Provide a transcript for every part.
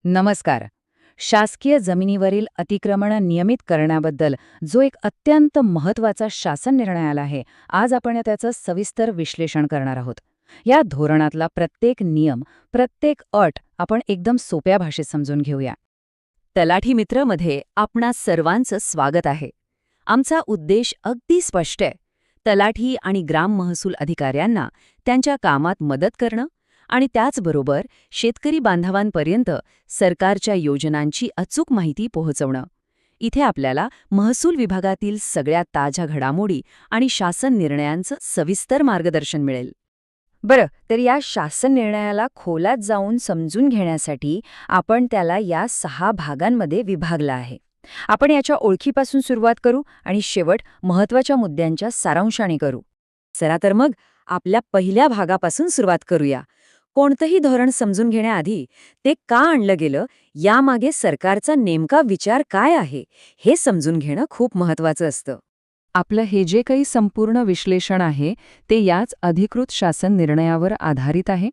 नमस्कार. शासकीय जमिनीवरील अतिक्रमण नियमित करण्याबद्दल जो एक अत्यंत महत्त्वाचा शासन निर्णय आला आहे, आज आपण त्याचं सविस्तर विश्लेषण करणार आहोत. या धोरणातला प्रत्येक नियम, प्रत्येक अट आपण एकदम सोप्या भाषेत समजून घेऊया. तलाठी मित्रमध्ये आपणा सर्वांचं स्वागत आहे. आमचा उद्देश अगदी स्पष्ट आहे. तलाठी आणि ग्राम महसूल अधिकाऱ्यांना त्यांच्या कामात मदत करणं आणि त्याचबरोबर शेतकरी बांधवांपर्यंत सरकारच्या योजनांची अचूक माहिती पोहोचवणं. इथे आपल्याला महसूल विभागातील सगळ्या ताज्या घडामोडी आणि शासन निर्णयांचं सविस्तर मार्गदर्शन मिळेल. बरं, तर या शासन निर्णयाला खोलात जाऊन समजून घेण्यासाठी आपण त्याला या 6 भागांमध्ये विभागला आहे. आपण याच्या ओळखीपासून सुरुवात करू आणि शेवट महत्त्वाच्या मुद्द्यांच्या सारांशाने करू. चला तर मग आपल्या पहिल्या भागापासून सुरुवात करूया. कोणतंही धोरण समजून घेण्याआधी ते का आणलं गेलं, यामागे सरकारचा नेमका विचार काय आहे, हे समजून घेणं खूप महत्त्वाचं असतं. आपलं हे जे काही संपूर्ण विश्लेषण आहे ते याच अधिकृत शासन निर्णयावर आधारित आहे.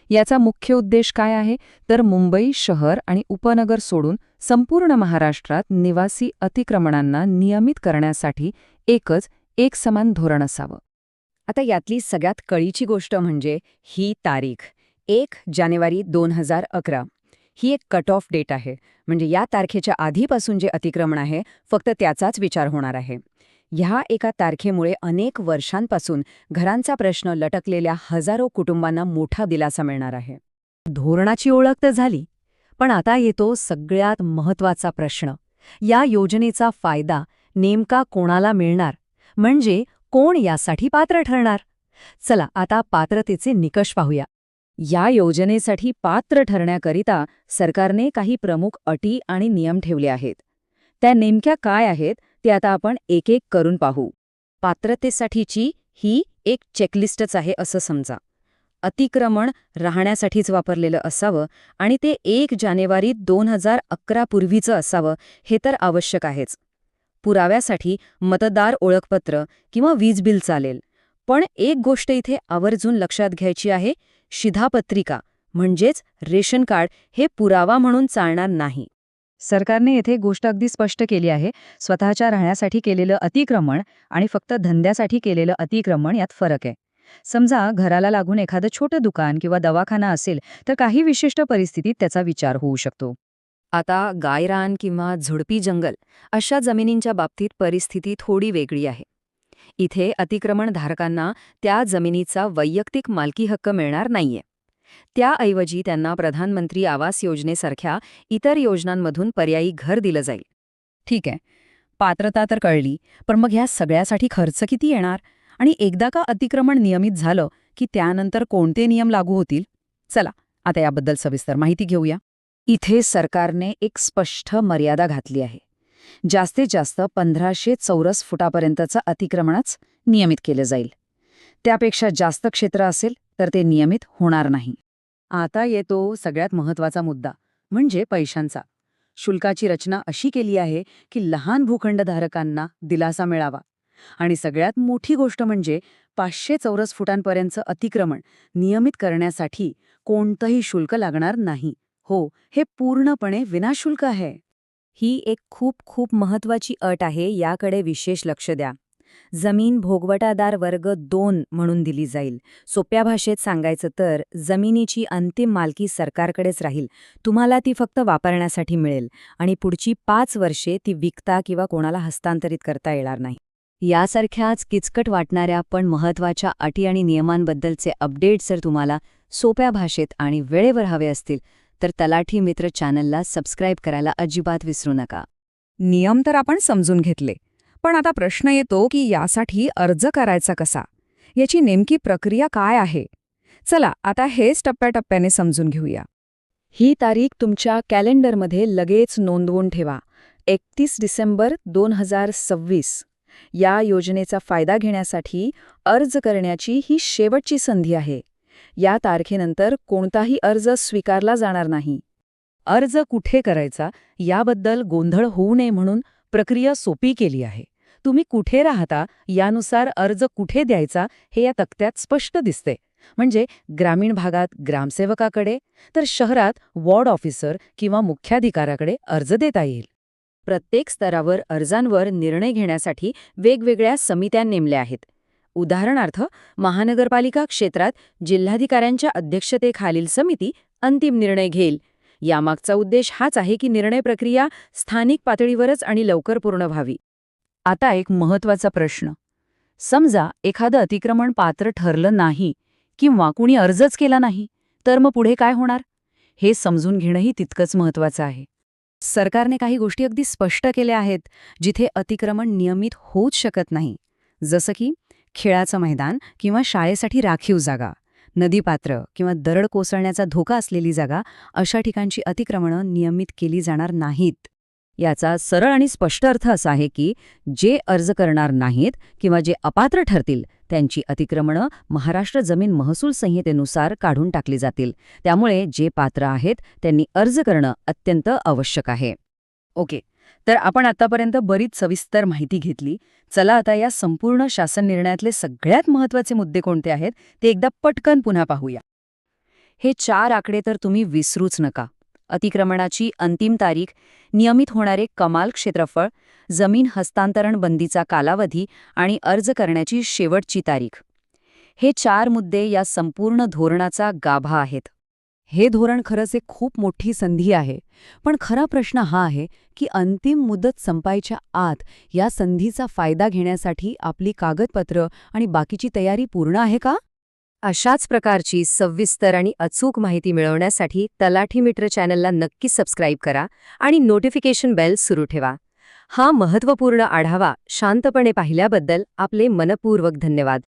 याचा मुख्य उद्देश काय आहे, तर मुंबई शहर आणि उपनगर सोडून संपूर्ण महाराष्ट्रात निवासी अतिक्रमणांना नियमित करण्यासाठी एक समान धोरण असावं. आता यातली सगळ्यात कळीची गोष्ट म्हणजे ही तारीख 1 जानेवारी 2011. ही एक कट ऑफ डेट आहे. म्हणजे या तारखेच्या आधीपासून जे अतिक्रमण आहे फक्त त्याचाच विचार होणार आहे. ह्या एका तारखेमुळे अनेक वर्षांपासून घरांचा प्रश्न लटकलेल्या हजारो कुटुंबांना मोठा दिलासा मिळणार आहे. धोरणाची ओळख तर झाली, पण आता येतो सगळ्यात महत्त्वाचा प्रश्न. या योजनेचा फायदा नेमका कोणाला मिळणार, म्हणजे कोण यासाठी पात्र ठरणार? चला आता पात्रतेचे निकष पाहूया. या योजनेसाठी पात्र ठरण्याकरिता सरकारने काही प्रमुख अटी आणि नियम ठेवले आहेत. त्या नेमक्या काय आहेत ते आता आपण एक एक करून पाहू. पात्रतेसाठीची ही एक चेकलिस्टच आहे असं समजा. अतिक्रमण राहण्यासाठीच वापरलेलं असावं आणि ते 1 जानेवारी 2011 पूर्वीचं असावं, हे तर आवश्यक आहेच. पुराव्यासाठी मतदार ओळखपत्र किंवा वीज बिल चालेल. पण एक गोष्ट इथे आवर्जून लक्षात घ्यायची आहे, शिधापत्रिका म्हणजेच रेशन कार्ड हे पुरावा म्हणून चालणार नाही. सरकारने येथे गोष्ट अगदी स्पष्ट केली आहे. स्वतःच्या राहण्यासाठी केलेलं अतिक्रमण आणि फक्त धंद्यासाठी केलेलं अतिक्रमण यात फरक आहे. समजा घराला लागून एखादं छोटं दुकान किंवा दवाखाना असेल तर काही विशिष्ट परिस्थितीत त्याचा विचार होऊ शकतो. आता गायरान किंवा झुडपी जंगल अशा जमिनींच्या बाबतीत परिस्थिती थोडी वेगळी आहे. इथे अतिक्रमणधारकांना त्या जमिनीचा वैयक्तिक मालकी हक्क मिळणार नाहीये. त्याऐवजी त्यांना प्रधानमंत्री आवास योजनेसारख्या इतर योजनांमधून पर्यायी घर दिलं जाईल. ठीक आहे, पात्रता तर कळली, पण मग ह्या सगळ्यासाठी खर्च किती येणार आणि एकदा का अतिक्रमण नियमित झालं की त्यानंतर कोणते नियम लागू होतील? चला आता याबद्दल सविस्तर माहिती घेऊया. इथे सरकारने एक स्पष्ट मर्यादा घातली आहे. जास्तीत जास्त 1500 चौरस फुटापर्यंतचं अतिक्रमणच नियमित केलं जाईल. त्यापेक्षा जास्त क्षेत्र असेल तर ते नियमित होणार नाही. आता येतो सगळ्यात महत्त्वाचा मुद्दा, म्हणजे पैशांचा. शुल्काची रचना अशी केली आहे की लहान भूखंडधारकांना दिलासा मिळावा. आणि सगळ्यात मोठी गोष्ट म्हणजे 500 चौरस फुटांपर्यंतचं अतिक्रमण नियमित करण्यासाठी कोणतंही शुल्क लागणार नाही. हो, हे पूर्णपणे विनाशुल्क आहे. ही एक खूप खूप महत्त्वाची अट आहे, याकडे विशेष लक्ष द्या. जमीन भोगवटादार वर्ग 2 म्हणून दिली जाईल. सोप्या भाषेत सांगायचं तर जमिनीची अंतिम मालकी सरकारकडेच राहील. तुम्हाला ती फक्त वापरण्यासाठी मिळेल आणि पुढची 5 वर्षे ती विकता किंवा कोणाला हस्तांतरित करता येणार नाही. यासारख्याच किचकट वाटणाऱ्या पण महत्त्वाच्या अटी आणि नियमांबद्दलचे अपडेट्स जर तुम्हाला सोप्या भाषेत आणि वेळेवर हवे असतील तर तलाठी मित्र चॅनलला सबस्क्राईब करायला अजिबात विसरू नका. नियम तर आपण समजून घेतले, पण आता प्रश्न येतो की यासाठी अर्ज करायचा कसा, याची नेमकी प्रक्रिया काय आहे? चला आता हेच टप्प्याटप्प्याने समजून घेऊया. ही तारीख तुमच्या कॅलेंडरमध्ये लगेच नोंदवून ठेवा. 31 डिसेंबर 2026. या योजनेचा फायदा घेण्यासाठी अर्ज करण्याची ही शेवटची संधी आहे. या तारखेनंतर कोणताही अर्ज स्वीकारला जाणार नाही. अर्ज कुठे करायचा याबद्दल गोंधळ होऊ नये म्हणून प्रक्रिया सोपी केली आहे. तुम्ही कुठे राहता यानुसार अर्ज कुठे द्यायचा हे या तक्त्यात स्पष्ट दिसते. म्हणजे ग्रामीण भागात ग्रामसेवकाकडे, तर शहरात वॉर्ड ऑफिसर किंवा मुख्याधिकाऱ्याकडे अर्ज देता येईल. प्रत्येक स्तरावर अर्जांवर निर्णय घेण्यासाठी वेगवेगळ्या समित्या नेमल्या आहेत. उदाहरणार्थ, महानगरपालिका क्षेत्रात जिल्हाधिकाऱ्यांच्या अध्यक्षतेखालील समिती अंतिम निर्णय घेईल. यामागचा उद्देश हाच आहे की निर्णय प्रक्रिया स्थानिक पातळीवरच आणि लवकर पूर्ण व्हावी. आता एक महत्त्वाचा प्रश्न. समजा एखादं अतिक्रमण पात्र ठरलं नाही किंवा कुणी अर्जच केला नाही, तर मग पुढे काय होणार? हे समजून घेणंही तितकंच महत्त्वाचं आहे. सरकारने काही गोष्टी अगदी स्पष्ट केल्या आहेत, जिथे अतिक्रमण नियमित होऊच शकत नाही. जसं की खेळाचं मैदान किंवा शाळेसाठी राखीव जागा, नदीपात्र किंवा दरड कोसळण्याचा धोका असलेली जागा, अशा ठिकाणची अतिक्रमणं नियमित केली जाणार नाहीत. याचा सरळ आणि स्पष्ट अर्थ असा आहे की जे अर्ज करणार नाहीत किंवा जे अपात्र ठरतील त्यांची अतिक्रमणं महाराष्ट्र जमीन महसूल संहितेनुसार काढून टाकली जातील. त्यामुळे जे पात्र आहेत त्यांनी अर्ज करणं अत्यंत आवश्यक आहे. ओके, तर आपण आतापर्यंत बरीच सविस्तर माहिती घेतली. चला आता या संपूर्ण शासन निर्णयातले सगळ्यात महत्त्वाचे मुद्दे कोणते आहेत ते एकदा पटकन पुन्हा पाहूया. हे 4 आकडे तर तुम्ही विसरूच नका. अतिक्रमणाची अंतिम तारीख, नियमित होणारे कमाल क्षेत्रफळ, जमीन हस्तांतरण बंदीचा कालावधी आणि अर्ज करण्याची शेवटची तारीख. हे 4 मुद्दे या संपूर्ण धोरणाचा गाभा आहेत. हे धोरण खरंच एक खूप मोठी संधी आहे. पण खरा प्रश्न हा आहे की अंतिम मुदत संपायच्या आत या संधीचा फायदा घेण्यासाठी आपली कागदपत्र आणि बाकीची तयारी पूर्ण आहे का? अशाच प्रकारची सविस्तर आणि अचूक माहिती मिळवण्यासाठी तलाठी मित्र चॅनलला नक्की सबस्क्राईब करा आणि नोटिफिकेशन बेल सुरू ठेवा. हा महत्त्वपूर्ण आढावा शांतपणे पाहिल्याबद्दल आपले मनपूर्वक धन्यवाद.